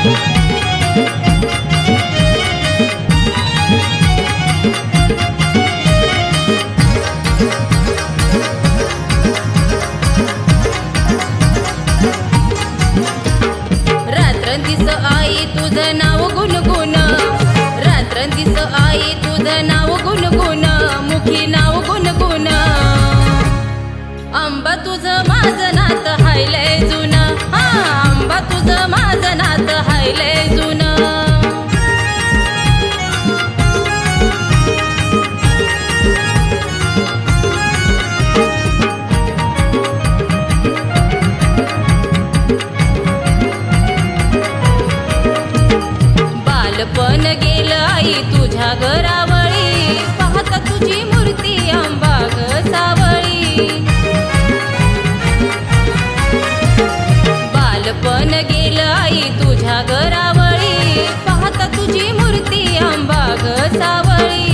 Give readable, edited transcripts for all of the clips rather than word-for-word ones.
रात्रंदिस आई तुझं नाव गुणगुण, रात्रंदिस आई तुझं नाव गुणगुण, मुखी नाव गुणगुण. आंबा तुझं माझं नात हायलय जुनं, हा आंबा तुझं माझं नात हायलय जुनं. बालपण गेलं आई तुझ्या घरावळी, पाहता तुझी मूर्ती आंबा ग सावळी. बालपण गेलं आई तुझ्या घरावळी, पाहता तुझी मूर्ती आंबा ग सावळी.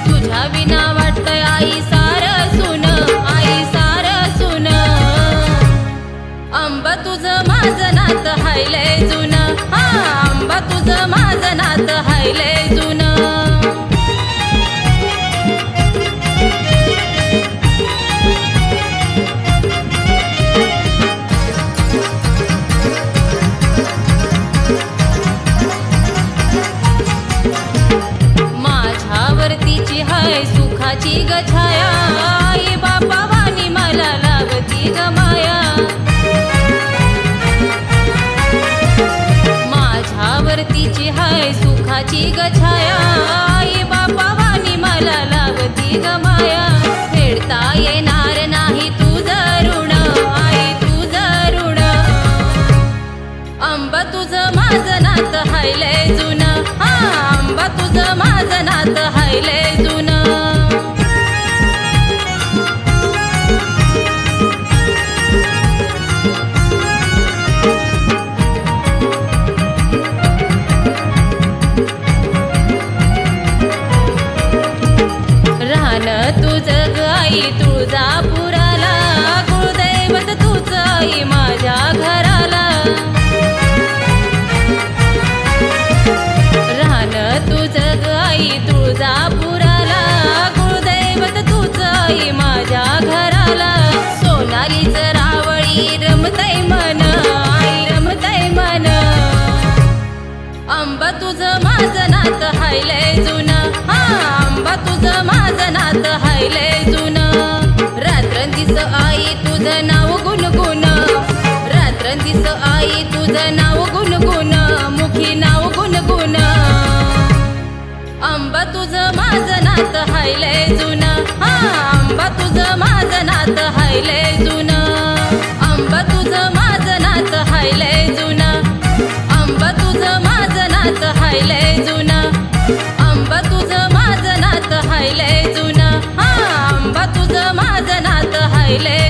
तुझ्या विना वाटतंय आई सारं सुन, आई सारं सुन. आंबा तुझं माझं नात हायलय जुनं, हा आंबा तुझं माझं नात हायलय जुनं. माझ्यावरतीची हाय सुखाची ग छाया, आई बापा वाणी मला लागती ग माया. माझ्यावरतीची हाय सुखाची ग छाया, आई बापा वाणी मला लागती ग माया. फेडता येणार नाही तुझं ऋण, आई तुझं ऋण. आंबा तुझं माझं नात हायलय जुनं, हा आंबा तुझं माझं नात हायलय जुनं. रान तुझं ग आई तुळजापुराला, कुळदैवत तुझं आई माझ्या घराला. रान तुझं ग आई तुळजापुराला, कुळदैवत तुझं आई माझ्या घराला. सोनालीच रावळी रमतय मन, आई रमतय मन. आंबा तुझं माझं नात हायलय जुनं, हा आंबा तुझं माझं नात हायलय जुनं. रात्रंदिस आई तुझं नाव गुणगुण, रात्रंदिस आई तुझं नाव गुणगुण, मुखी नाव गुणगुण. आंबा तुझं माझं नात हायलय जुनं, हा आंबा तुझं माझं नात हायलय जुनं. आंबा तुझं माझं नात हायलय जुनं, आंबा तुझं माझं नात हायलय जुनं. आंबा तुझं माझं नात हायलय जुनं, हा आंबा तुझं माझं नात हायलय